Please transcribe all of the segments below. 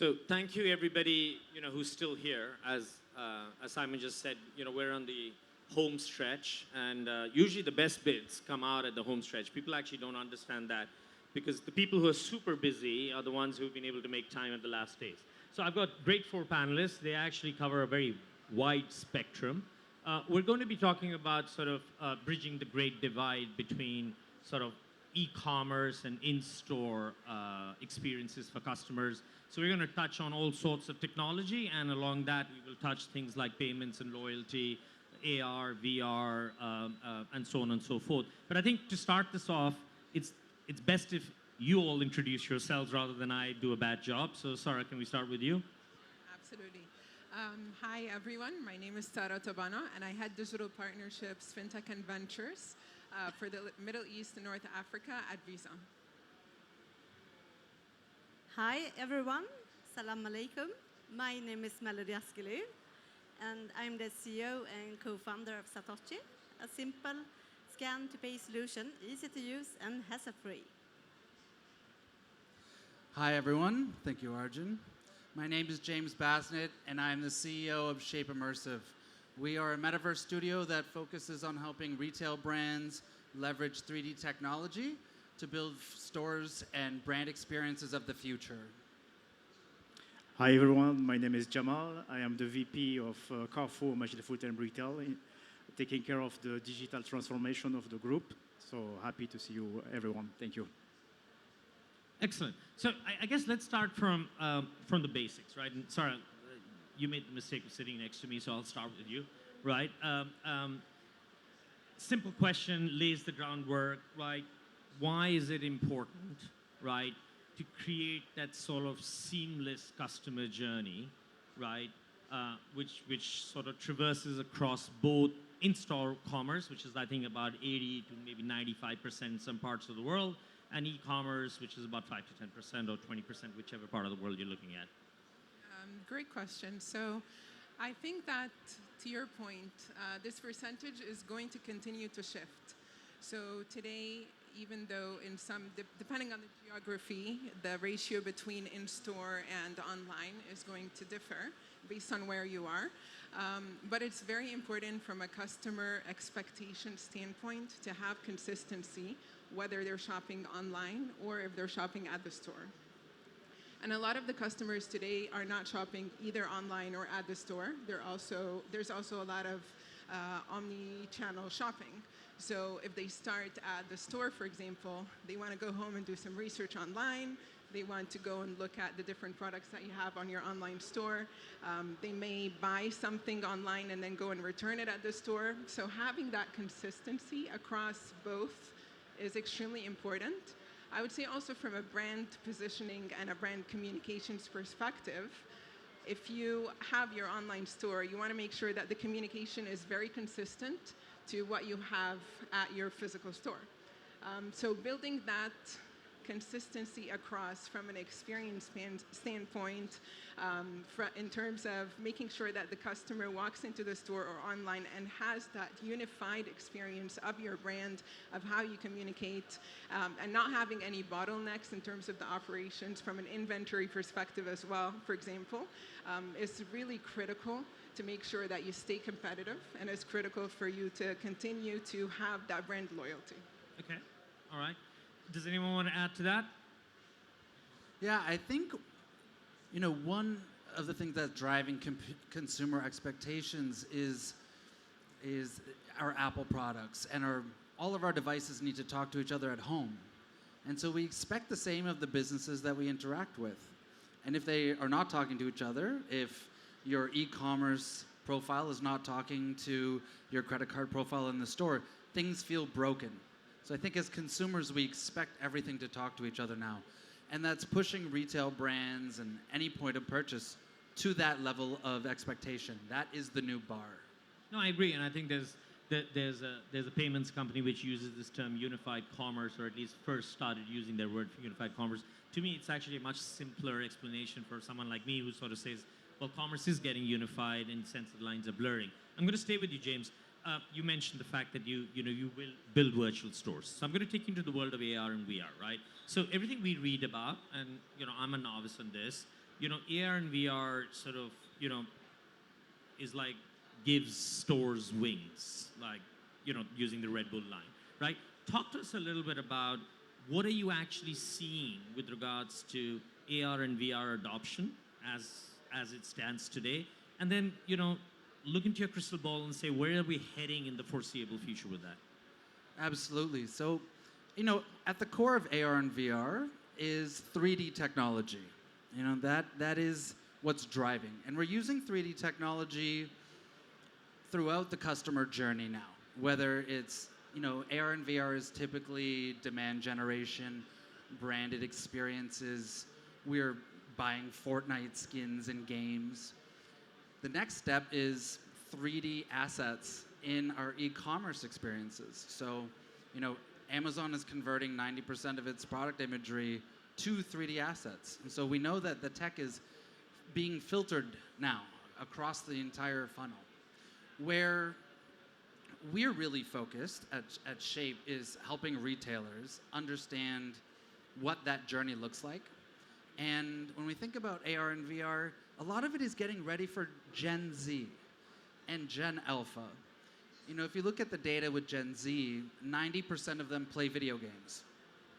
So thank you everybody, who's still here. As Simon just said, we're on the home stretch, and usually the best bits come out at the home stretch. People actually don't understand that because the people who are super busy are the ones who've been able to make time at the last days. So I've got great four panelists. They actually cover a very wide spectrum. We're going to be talking about sort of bridging the great divide between sort of e-commerce and in-store experiences for customers. So we're going to touch on all sorts of technology, and along that we will touch things like payments and loyalty, AR, VR, and so on and so forth. But I think to start this off, it's best if you all introduce yourselves rather than I do a bad job. So Sara, can we start with you? Absolutely. Hi everyone, my name is Sara Tabana, and I head digital partnerships, fintech and ventures for the Middle East and North Africa at Visa. Hi everyone, Salam Alaikum. My name is Melodi Askelöf, and I'm the CEO and co-founder of Satocci, a simple scan-to-pay solution, easy to use and hassle-free. Hi everyone, thank you Arjun. My name is James Basnett, and I'm the CEO of Shape Immersive. We are a metaverse studio that focuses on helping retail brands leverage 3D technology to build stores and brand experiences of the future. Hi everyone, my name is Jamal. I am the VP of Carrefour Magic Food and Retail, taking care of the digital transformation of the group. So happy to see you everyone. Thank you. Excellent. So I guess let's start from the basics, right? And Sarah, you made the mistake of sitting next to me, so I'll start with you, right? Simple question, lays the groundwork, right? Why is it important, right, to create that sort of seamless customer journey, right, which sort of traverses across both in-store commerce, which is I think about 80 to maybe 95% in some parts of the world, and e-commerce, which is about 5 to 10% or 20%, whichever part of the world you're looking at? Great question. So I think that, to your point, this percentage is going to continue to shift. So today, even though in some, depending on the geography, the ratio between in-store and online is going to differ based on where you are. But it's very important from a customer expectation standpoint to have consistency, whether they're shopping online or if they're shopping at the store. And a lot of the customers today are not shopping either online or at the store. There's also a lot of omni-channel shopping. So if they start at the store, for example, they want to go home and do some research online. They want to go and look at the different products that you have on your online store. They may buy something online and then go and return it at the store. So having that consistency across both is extremely important. I would say also from a brand positioning and a brand communications perspective, if you have your online store, you want to make sure that the communication is very consistent to what you have at your physical store. So building that consistency across from an experience standpoint, in terms of making sure that the customer walks into the store or online and has that unified experience of your brand, of how you communicate, and not having any bottlenecks in terms of the operations from an inventory perspective as well, for example, is really critical to make sure that you stay competitive, and it's critical for you to continue to have that brand loyalty. Okay, all right. Does anyone want to add to that? Yeah, I think, one of the things that's driving consumer expectations is our Apple products, and all of our devices need to talk to each other at home. And so we expect the same of the businesses that we interact with. And if they are not talking to each other, if your e-commerce profile is not talking to your credit card profile in the store, things feel broken. So I think as consumers, we expect everything to talk to each other now. And that's pushing retail brands and any point of purchase to that level of expectation. That is the new bar. No, I agree, and I think there's a payments company which uses this term unified commerce, or at least first started using their word for unified commerce. To me, it's actually a much simpler explanation for someone like me who sort of says, well, commerce is getting unified in the sense that the lines are blurring. I'm going to stay with you, James. You mentioned the fact that you will build virtual stores. So I'm going to take you into the world of AR and VR, right? So everything we read about, and I'm a novice on this, AR and VR sort of, is like gives stores wings, like, using the Red Bull line, right? Talk to us a little bit about what are you actually seeing with regards to AR and VR adoption as it stands today? And then, look into your crystal ball and say, where are we heading in the foreseeable future with that? Absolutely. So, at the core of AR and VR is 3D technology. That is what's driving. And we're using 3D technology throughout the customer journey now. Whether it's, AR and VR is typically demand generation, branded experiences. We're buying Fortnite skins and games. The next step is 3D assets in our e-commerce experiences. So, Amazon is converting 90% of its product imagery to 3D assets. And so we know that the tech is being filtered now across the entire funnel. Where we're really focused at Shape is helping retailers understand what that journey looks like. And when we think about AR and VR, a lot of it is getting ready for Gen Z and Gen Alpha. If you look at the data with Gen Z, 90% of them play video games.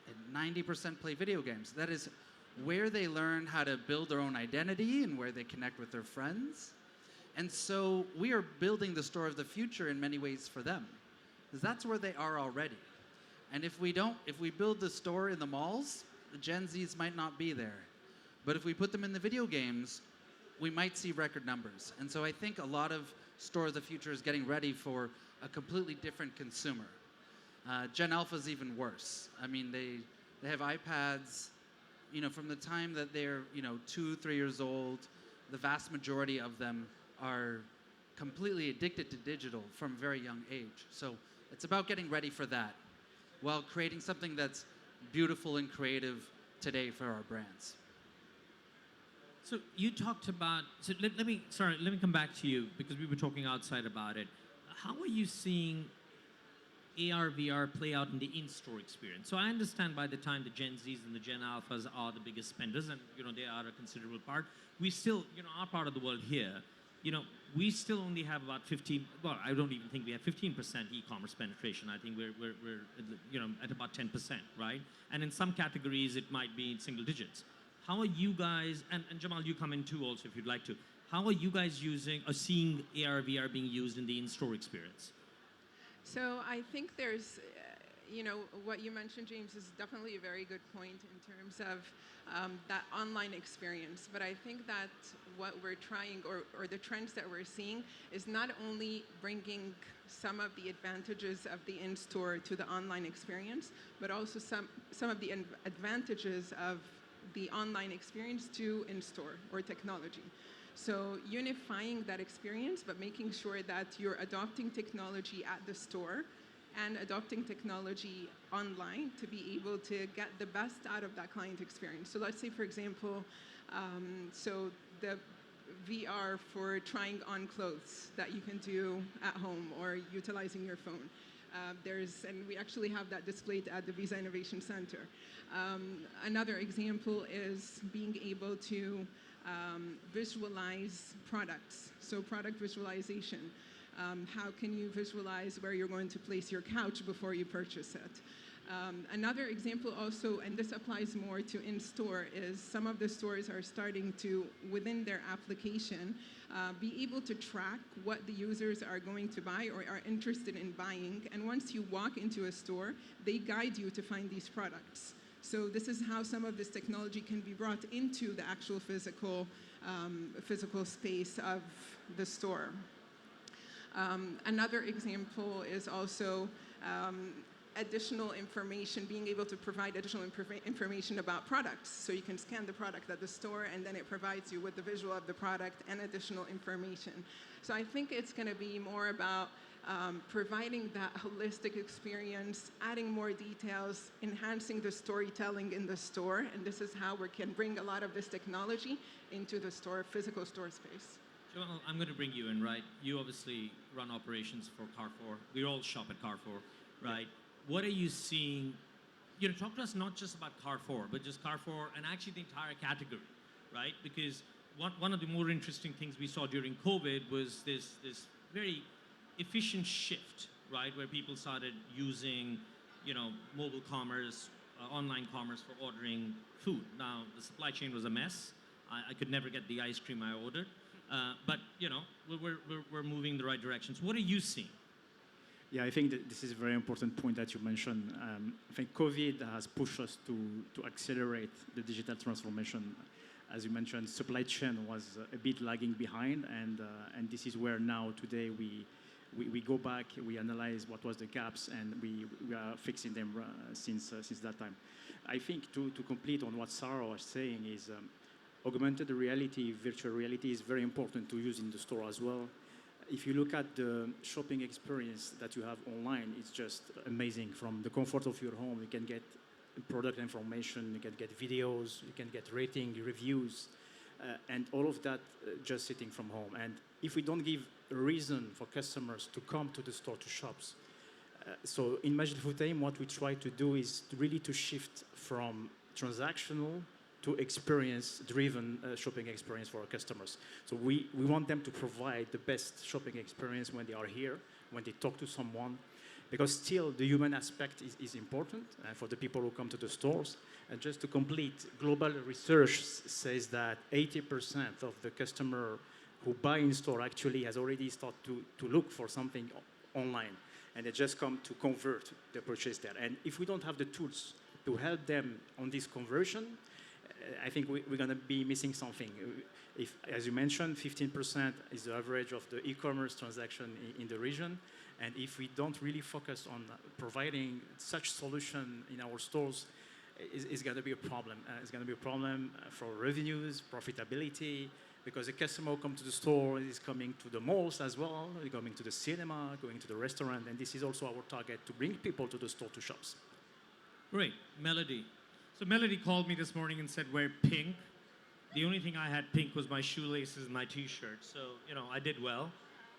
And 90% play video games. That is where they learn how to build their own identity and where they connect with their friends. And so we are building the store of the future in many ways for them, because that's where they are already. And if we build the store in the malls, the Gen Zs might not be there. But if we put them in the video games, we might see record numbers. And so I think a lot of store of the future is getting ready for a completely different consumer. Gen Alpha is even worse. I mean, they have iPads, from the time that they're, 2, 3 years old. The vast majority of them are completely addicted to digital from a very young age. So it's about getting ready for that while creating something that's beautiful and creative today for our brands. So you talked about, let me come back to you because we were talking outside about it. How are you seeing AR, VR play out in the in-store experience? So I understand by the time the Gen Zs and the Gen Alphas are the biggest spenders and, they are a considerable part. We still, our part of the world here, we still only have about 15, well, I don't even think we have 15% e-commerce penetration. I think we're at about 10%, right? And in some categories, it might be in single digits. How are you guys, and Jamal, you come in too also if you'd like to, how are you guys using or seeing AR, VR being used in the in-store experience? So I think there's, what you mentioned, James, is definitely a very good point in terms of that online experience. But I think that what we're trying, or the trends that we're seeing, is not only bringing some of the advantages of the in-store to the online experience, but also some of the advantages of the online experience to in-store or technology. So unifying that experience, but making sure that you're adopting technology at the store and adopting technology online to be able to get the best out of that client experience. So let's say, for example, so the VR for trying on clothes that you can do at home or utilizing your phone. And we actually have that displayed at the Visa Innovation Center. Another example is being able to visualize products. So product visualization. How can you visualize where you're going to place your couch before you purchase it? Another example also, and this applies more to in-store, is some of the stores are starting to, within their application, be able to track what the users are going to buy or are interested in buying. And once you walk into a store, they guide you to find these products. So this is how some of this technology can be brought into the actual physical space of the store. Another example is also additional information, being able to provide additional information about products. So you can scan the product at the store and then it provides you with the visual of the product and additional information. So I think it's going to be more about providing that holistic experience, adding more details, enhancing the storytelling in the store, and this is how we can bring a lot of this technology into the store, physical store space. Jamal, I'm going to bring you in, right? You obviously run operations for Carrefour. We all shop at Carrefour, right? What are you seeing? Talk to us not just about Carrefour, but just Carrefour and actually the entire category, right? Because one of the more interesting things we saw during COVID was this very efficient shift, right, where people started using, mobile commerce, online commerce for ordering food. Now the supply chain was a mess. I could never get the ice cream I ordered, but we're moving in the right direction. So what are you seeing? Yeah, I think that this is a very important point that you mentioned. I think COVID has pushed us to accelerate the digital transformation. As you mentioned, supply chain was a bit lagging behind, and this is where now today we go back, we analyze what was the gaps, and we are fixing them since that time. I think to complete on what Sara was saying is augmented reality, virtual reality is very important to use in the store as well. If you look at the shopping experience that you have online, it's just amazing. From the comfort of your home, you can get product information, you can get videos, you can get rating, reviews, and all of that just sitting from home. And if we don't give a reason for customers to come to the store to shop, so in Majid Futtaim, what we try to do is really to shift from transactional to experience-driven shopping experience for our customers. So we want them to provide the best shopping experience when they are here, when they talk to someone, because still the human aspect is important for the people who come to the stores. And just to complete, global research says that 80% of the customer who buy in store actually has already started to look for something online, and they just come to convert the purchase there. And if we don't have the tools to help them on this conversion, I think we're going to be missing something. If, as you mentioned, 15% is the average of the e-commerce transaction in the region. And if we don't really focus on providing such solution in our stores, it's going to be a problem. It's going to be a problem for revenues, profitability, because the customer who comes to the store is coming to the malls as well, coming to the cinema, going to the restaurant, and this is also our target, to bring people to the store to shop. Great. Melodi. So Melodi called me this morning and said, wear pink. The only thing I had pink was my shoelaces and my t-shirt. So, I did well,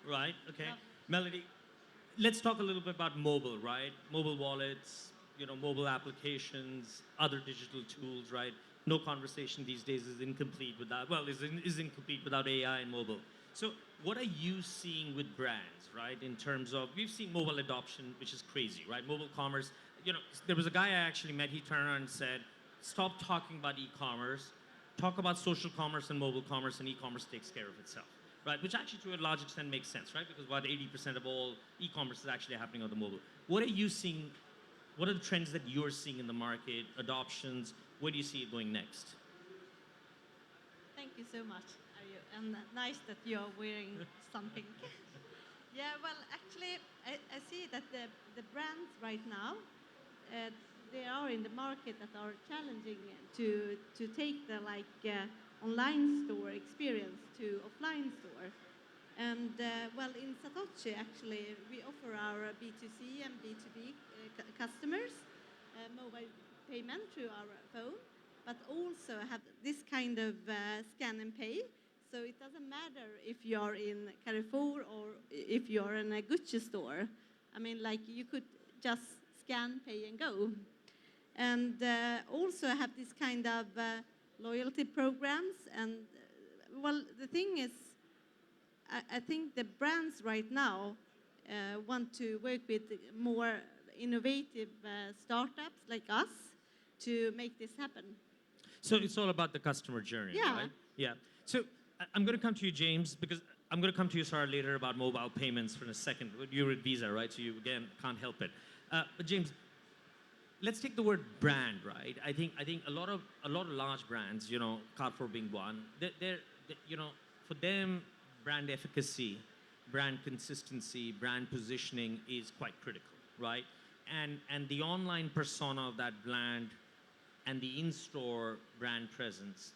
right? Okay. Yeah. Melodi, let's talk a little bit about mobile, right? Mobile wallets, mobile applications, other digital tools, right? No conversation these days is incomplete without, is incomplete without AI and mobile. So what are you seeing with brands, right? In terms of, we've seen mobile adoption, which is crazy, right? Mobile commerce. There was a guy I actually met, he turned around and said, stop talking about e-commerce, talk about social commerce and mobile commerce, and e-commerce takes care of itself, right? Which actually to a large extent makes sense, right? Because about 80% of all e-commerce is actually happening on the mobile. What are you seeing, what are the trends that you're seeing in the market, adoptions, where do you see it going next? Thank you so much, Arjun, and nice that you're wearing something. Yeah, well, actually, I see that the brands right now, they are in the market that are challenging to take the online store experience to offline store. And well, in Satocci, actually, we offer our B2C and B2B customers mobile payment through our phone, but also have this kind of scan and pay. So it doesn't matter if you're in Carrefour or if you're in a Gucci store. I mean, you could just scan, pay, and go. And also have this kind of loyalty programs. And well, the thing is, I think the brands right now want to work with more innovative startups like us to make this happen. So it's all about the customer journey, Yeah. right? Yeah. So I'm going to come to you, James, because I'm going to come to you, Sara, later about mobile payments for a second. You're at Visa, right? So you, again, can't help it. But James, let's take the word brand, right? I think a lot of large brands, Carrefour being one, they're for them, brand efficacy, brand consistency, brand positioning is quite critical, right? And the online persona of that brand and the in-store brand presence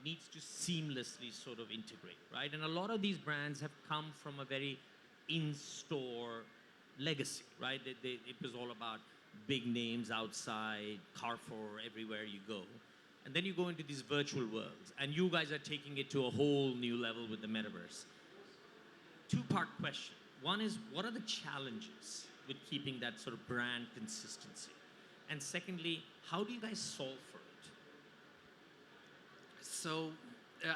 needs to seamlessly sort of integrate, right? And a lot of these brands have come from a very in-store legacy, right? It was all about big names outside, Carrefour, everywhere you go. And then you go into these virtual worlds, and you guys are taking it to a whole new level with the metaverse. Two-part question. One is, what are the challenges with keeping that sort of brand consistency? And secondly, how do you guys solve for it? So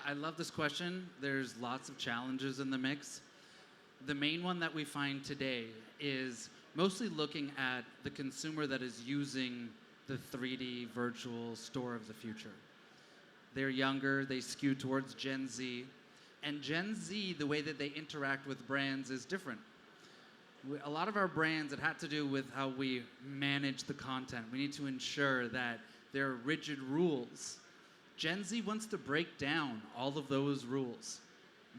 I love this question. There's lots of challenges in the mix. The main one that we find today is mostly looking at the consumer that is using the 3D virtual store of the future. They're younger, they skew towards Gen Z. And Gen Z, the way that they interact with brands is different. A lot of our brands, it had to do with how we manage the content. We need to ensure that there are rigid rules. Gen Z wants to break down all of those rules.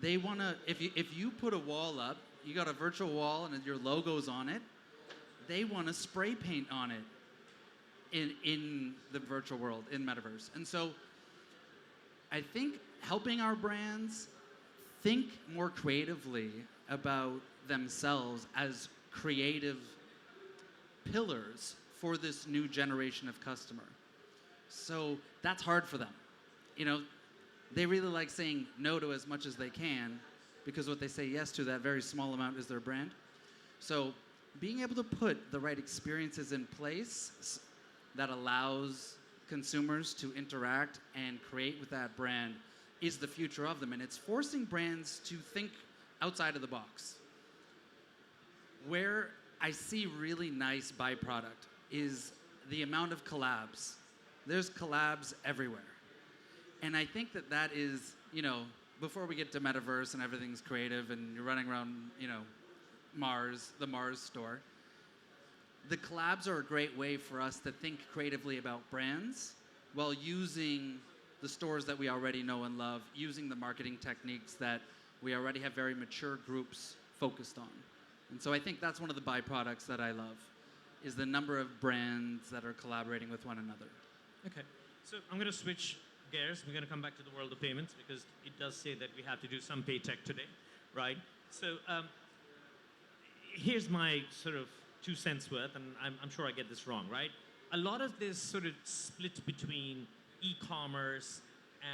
They want to, if you put a wall up, you got a virtual wall and your logo's on it, they want to spray paint on it in the virtual world, in Metaverse. And so I think helping our brands think more creatively about themselves as creative pillars for this new generation of customer. So that's hard for them. You know, they really like saying no to as much as they can because what they say yes to, that very small amount, is their brand. So being able to put the right experiences in place that allows consumers to interact and create with that brand is the future of them. And it's forcing brands to think outside of the box. Where I see really nice byproduct is the amount of collabs. There's collabs everywhere. And I think that that is, you know, before we get to Metaverse and everything's creative and you're running around, you know, Mars, the Mars store, the collabs are a great way for us to think creatively about brands while using the stores that we already know and love, using the marketing techniques that we already have very mature groups focused on. And so I think that's one of the byproducts that I love, is the number of brands that are collaborating with one another. Okay, so I'm going to switch gears. We're going to come back to the world of payments because it does say that we have to do some pay tech today, right? So here's my sort of 2 cents worth, and I'm sure I get this wrong, right? A lot of this sort of split between e-commerce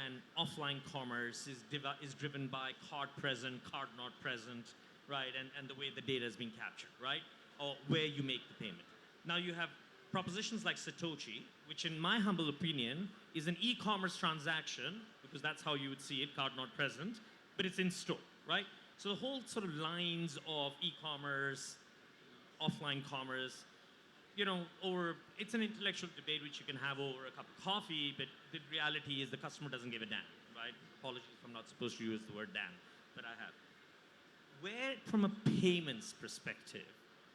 and offline commerce is driven by card present, card not present, right? And the way the data is being captured, right? Or where you make the payment. Now you have propositions like Satocci, which in my humble opinion is an e-commerce transaction, because that's how you would see it, card not present, but it's in store, right? So the whole sort of lines of e-commerce, offline commerce, you know, it's an intellectual debate which you can have over a cup of coffee, but the reality is the customer doesn't give a damn, right? Apologies if I'm not supposed to use the word damn, but I have. Where, from a payments perspective,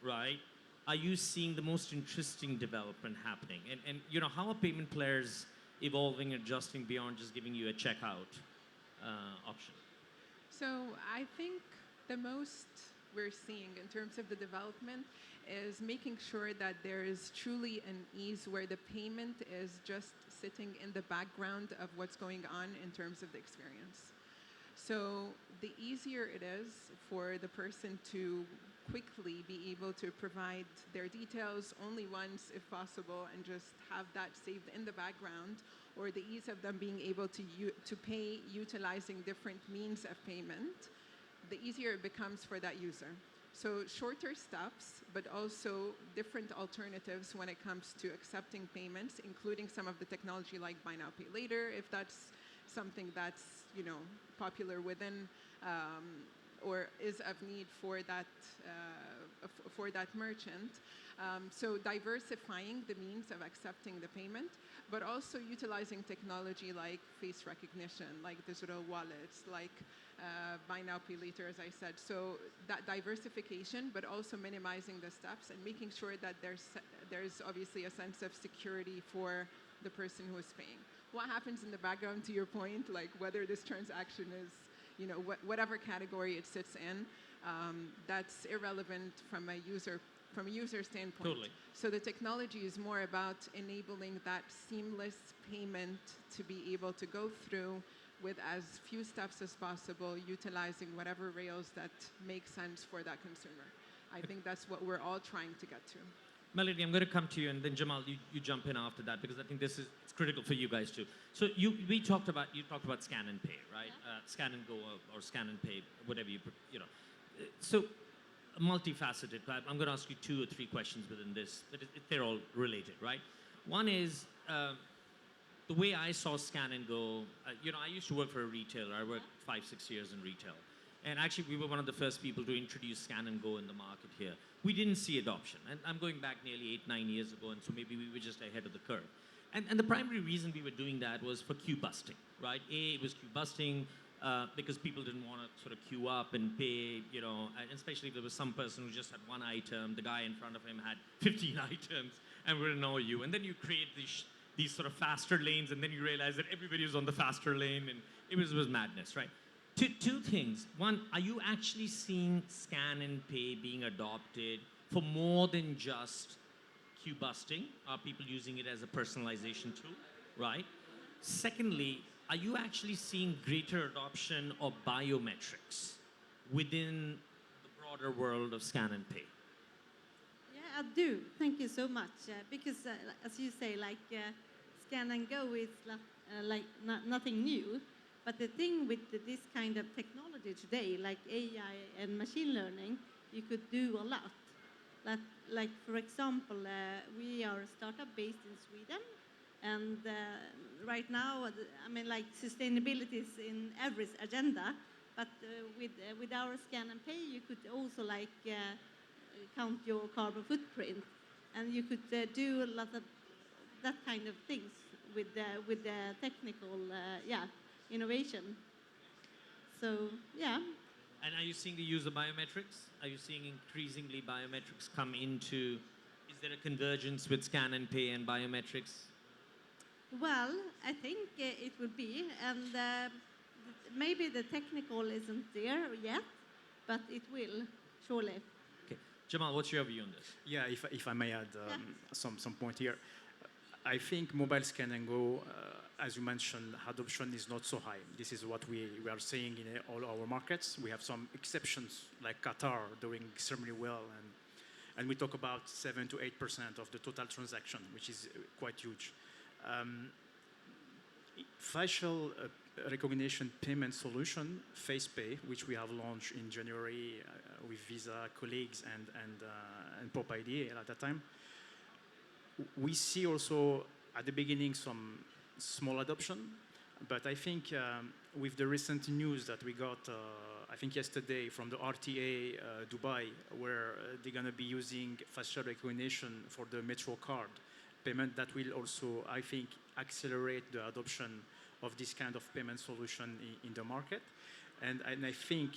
right, are you seeing the most interesting development happening? And you know, how are payment players evolving and adjusting beyond just giving you a checkout option? So I think the most we're seeing in terms of the development is making sure that there is truly an ease where the payment is just sitting in the background of what's going on in terms of the experience. So the easier it is for the person to quickly be able to provide their details only once if possible and just have that saved in the background, or the ease of them being able to pay utilizing different means of payment, the easier it becomes for that user. So shorter steps, but also different alternatives when it comes to accepting payments, including some of the technology like buy now, pay later, if that's something that's, you know, popular within or is of need for that merchant. So diversifying the means of accepting the payment, but also utilizing technology like face recognition, like digital wallets, like buy now, pay later, as I said. So that diversification, but also minimizing the steps and making sure that there's obviously a sense of security for the person who is paying. What happens in the background, to your point, like whether this transaction is, you know, whatever category it sits in, that's irrelevant from a user standpoint. Totally. So the technology is more about enabling that seamless payment to be able to go through with as few steps as possible, utilizing whatever rails that make sense for that consumer. I think that's what we're all trying to get to. Melodi, I'm going to come to you, and then Jamal, you jump in after that, because I think it's critical for you guys too. So you talked about scan and pay, right? Yeah. Scan and go or scan and pay, whatever you know. So multifaceted. I'm going to ask you 2 or 3 questions within this, but they're all related, right? One is the way I saw Scan and Go, I used to work for a retailer. I worked 5-6 years in retail. And actually, we were one of the first people to introduce Scan and Go in the market here. We didn't see adoption. And I'm going back nearly 8-9 years ago, and so maybe we were just ahead of the curve. And the primary reason we were doing that was for queue busting, right? It was queue busting because people didn't want to sort of queue up and pay, and especially if there was some person who just had one item, the guy in front of him had 15 items and would annoy you. And then you create these sort of faster lanes, and then you realize that everybody was on the faster lane, and it was madness, right? Two things. One, are you actually seeing Scan and Pay being adopted for more than just queue busting? Are people using it as a personalization tool, right? Secondly, are you actually seeing greater adoption of biometrics within the broader world of Scan and Pay? Yeah, I do. Thank you so much. Because, as you say, Scan and Go is nothing new. But the thing with this kind of technology today, like AI and machine learning, you could do a lot. Like for example, we are a startup based in Sweden, and right now, sustainability is in every agenda. But with our Scan and Pay, you could also count your carbon footprint, and you could do a lot of that kind of things with the technical, innovation. So yeah. And are you seeing the use of biometrics? Are you seeing increasingly biometrics come into? Is there a convergence with Scan and Pay and biometrics? Well, I think it would be, and maybe the technical isn't there yet, but it will surely. Okay, Jamal, what's your view on this? Yeah, if I may add some point here. I think mobile Scan and Go, as you mentioned, adoption is not so high. This is what we are seeing in all our markets. We have some exceptions, like Qatar doing extremely well, and we talk about 7 to 8% of the total transaction, which is quite huge. Facial recognition payment solution, FacePay, which we have launched in January with Visa colleagues and Pop ID at that time. We see also at the beginning some small adoption, but I think with the recent news that we got, I think yesterday from the RTA Dubai, where they're going to be using facial recognition for the Metro card payment, that will also, I think, accelerate the adoption of this kind of payment solution in the market. And I think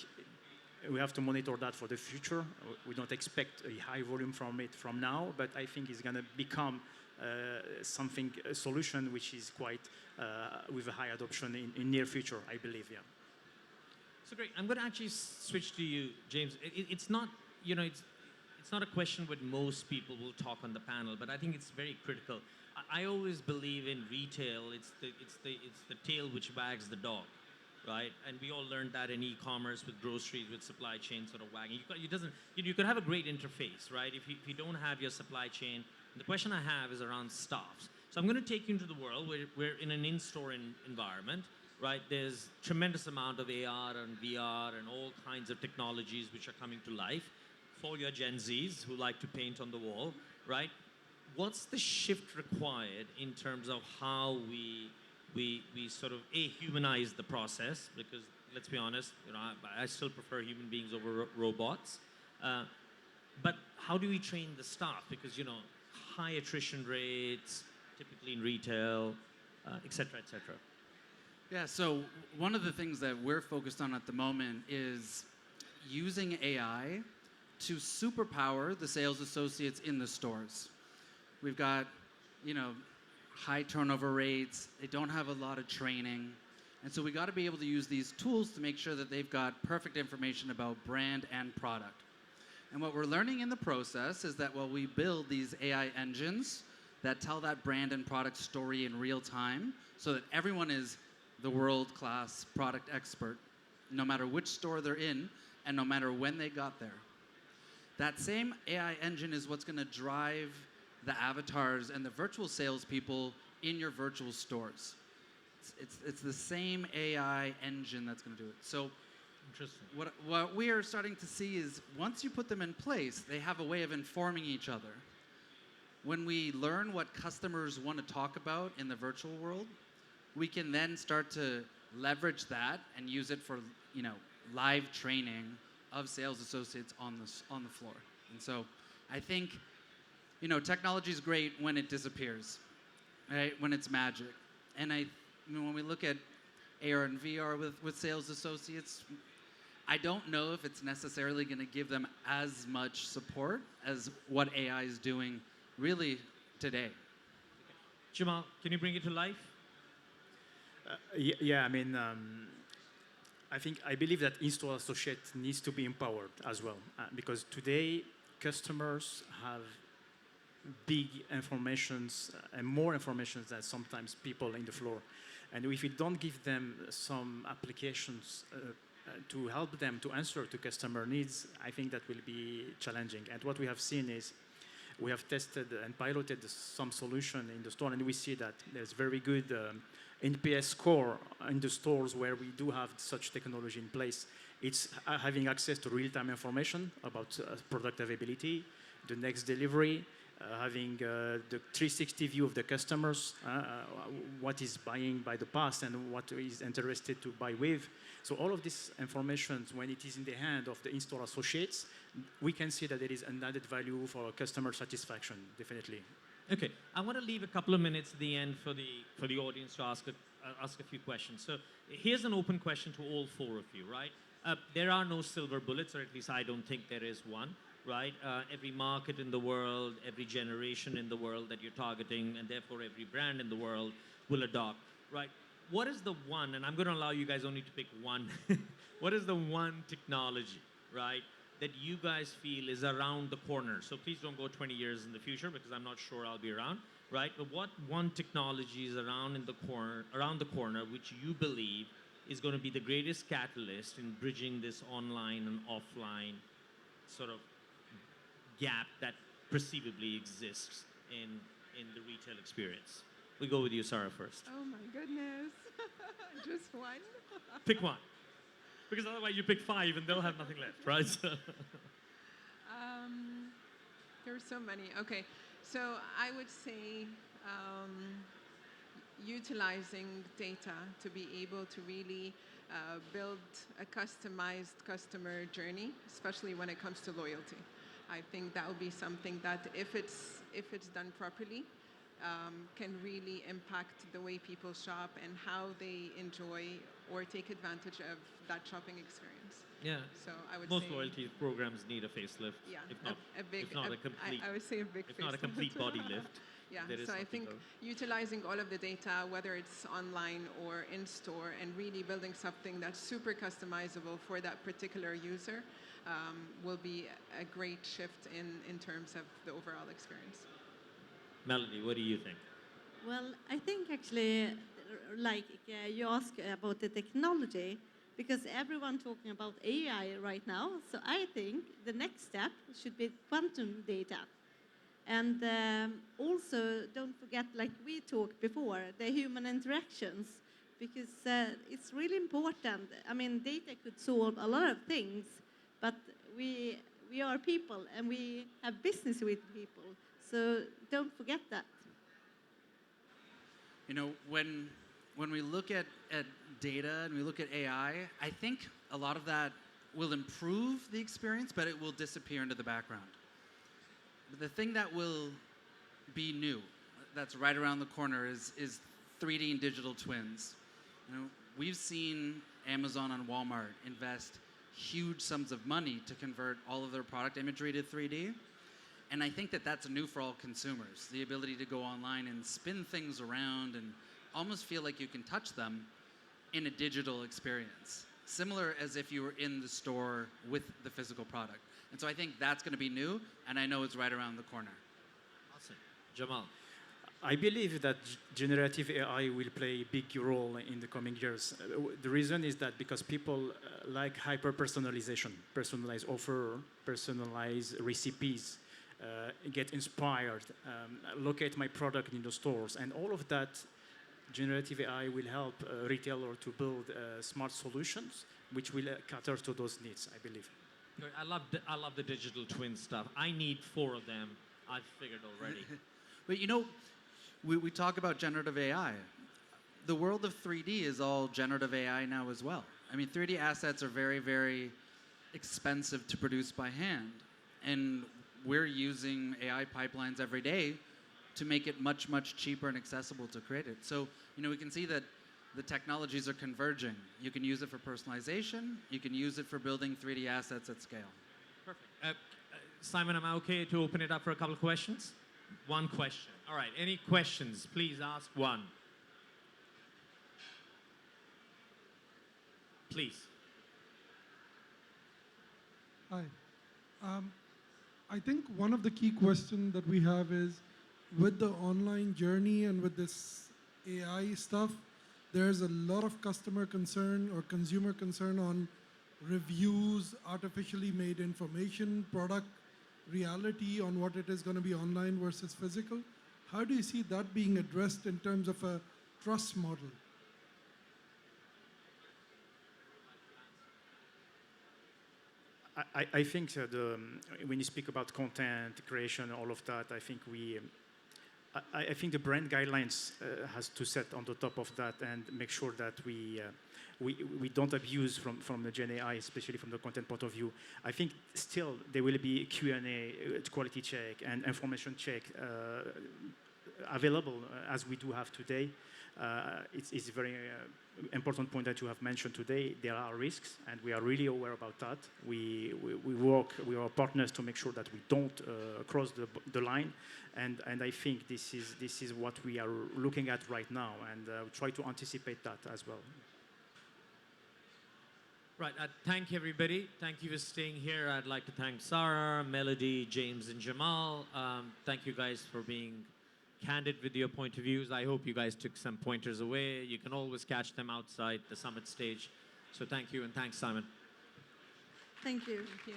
we have to monitor that for the future. We don't expect a high volume from it from now, but I think it's going to become a solution which is quite with a high adoption in near future, I believe, yeah. So great. I'm going to actually switch to you, James. It's not, it's not a question what most people will talk on the panel, but I think it's very critical. I always believe in retail. It's the tail which wags the dog, right? And we all learned that in e-commerce with groceries, with supply chain sort of wagging. You could have a great interface, right? If you don't have your supply chain. The question I have is around staffs. So I'm going to take you into the world where we're in an in-store environment, right? There's tremendous amount of AR and VR and all kinds of technologies which are coming to life for your Gen Zs who like to paint on the wall, right? What's the shift required in terms of how we sort of humanize the process? Because let's be honest, I still prefer human beings over robots. But how do we train the staff? Because high attrition rates, typically in retail, et cetera, et cetera. Yeah, so one of the things that we're focused on at the moment is using AI to superpower the sales associates in the stores. We've got, high turnover rates. They don't have a lot of training. And so we got to be able to use these tools to make sure that they've got perfect information about brand and product. And what we're learning in the process is that while we build these AI engines that tell that brand and product story in real time so that everyone is the world-class product expert, no matter which store they're in and no matter when they got there. That same AI engine is what's going to drive the avatars and the virtual salespeople in your virtual stores. It's the same AI engine that's going to do it. So interesting. What we are starting to see is once you put them in place, they have a way of informing each other. when we learn what customers want to talk about in the virtual world, we can then start to leverage that and use it for, live training of sales associates on the floor. And so I think, technology is great when it disappears, right? When it's magic. And when we look at AR and VR with sales associates, I don't know if it's necessarily going to give them as much support as what AI is doing really today. Jamal, can you bring it to life? Yeah, I believe that in-store associate needs to be empowered as well, because today customers have big informations and more information than sometimes people in the floor. And if we don't give them some applications to help them to answer to customer needs, I think that will be challenging. And what we have seen is we have tested and piloted some solution in the store, and we see that there's very good NPS score in the stores where we do have such technology in place. It's having access to real-time information about product availability, the next delivery, having the 360 view of the customers, what is buying by the past and what is interested to buy with. So all of this information, when it is in the hand of the in-store associates, we can see that there is an added value for customer satisfaction, definitely. Okay, I want to leave a couple of minutes at the end for the audience to ask a few questions. So here's an open question to all four of you, right? There are no silver bullets, or at least I don't think there is one, right? Every market in the world, every generation in the world that you're targeting, and therefore every brand in the world will adopt, right? What is the one, and I'm going to allow you guys only to pick one, what is the one technology, right, that you guys feel is around the corner? So please don't go 20 years in the future because I'm not sure I'll be around, right? But what one technology is around the corner, which you believe is going to be the greatest catalyst in bridging this online and offline sort of gap that perceivably exists in the retail experience? We go with you, Sara, first. Oh my goodness. Just one? Pick one. Because otherwise you pick five and they'll have nothing left, right? There's so many. Okay, so I would say utilizing data to be able to really build a customized customer journey, especially when it comes to loyalty. I think that would be something that if it's done properly, can really impact the way people shop and how they enjoy or take advantage of that shopping experience. Yeah. So I would Most say loyalty programs need a facelift. yeah, If not, a big. if not a complete, I would say a big. if not a facelift. complete body lift. Yeah, there is so I something think though. utilizing all of the data, whether it's online or in store, and really building something that's super customizable for that particular user will be a great shift in terms of the overall experience. Melody, what do you think? Well, I think actually, you ask about the technology, because everyone talking about AI right now. So I think the next step should be quantum data. And also, don't forget, like we talked before, the human interactions, because it's really important. I mean, data could solve a lot of things, but we are people and we have business with people. So don't forget that. When we look at data and we look at AI, I think a lot of that will improve the experience, but it will disappear into the background. But the thing that will be new, that's right around the corner, is 3D and digital twins. We've seen Amazon and Walmart invest huge sums of money to convert all of their product imagery to 3D. And I think that that's new for all consumers, the ability to go online and spin things around and almost feel like you can touch them in a digital experience, similar as if you were in the store with the physical product. And so I think that's going to be new, and I know it's right around the corner. Awesome. Jamal. I believe that generative AI will play a big role in the coming years. The reason is that because people like hyper-personalization, personalized offer, personalized recipes, get inspired, locate my product in the stores, and all of that, generative AI will help a retailer to build smart solutions which will cater to those needs, I believe. I love the digital twin stuff. I need 4 of them. I've figured already. But we talk about generative AI. The world of 3D is all generative AI now as well. I mean, 3D assets are very, very expensive to produce by hand. And we're using AI pipelines every day to make it much, much cheaper and accessible to create it. So, we can see that the technologies are converging. You can use it for personalization. You can use it for building 3D assets at scale. Perfect. Simon, am I okay to open it up for a couple of questions? One question. All right. Any questions? Please ask one. Please. Hi. I think one of the key questions that we have is, with the online journey and with this AI stuff, there's a lot of customer concern or consumer concern on reviews, artificially made information, product reality on what it is going to be online versus physical. How do you see that being addressed in terms of a trust model? I think when you speak about content creation, all of that, I think the brand guidelines has to set on the top of that and make sure that we don't abuse from the Gen AI, especially from the content point of view. I think still there will be Q&A, quality check, and information check available as we do have today. It's a very important point that you have mentioned today. There are risks, and we are really aware about that. We work with our partners to make sure that we don't cross the line, and I think this is what we are looking at right now, and try to anticipate that as well. Right. Thank you, everybody. Thank you for staying here. I'd like to thank Sara, Melodi, James, and Jamal. Thank you guys for being candid with your point of views. I hope you guys took some pointers away. You can always catch them outside the summit stage. So thank you, and thanks, Simon. Thank you. Thank you.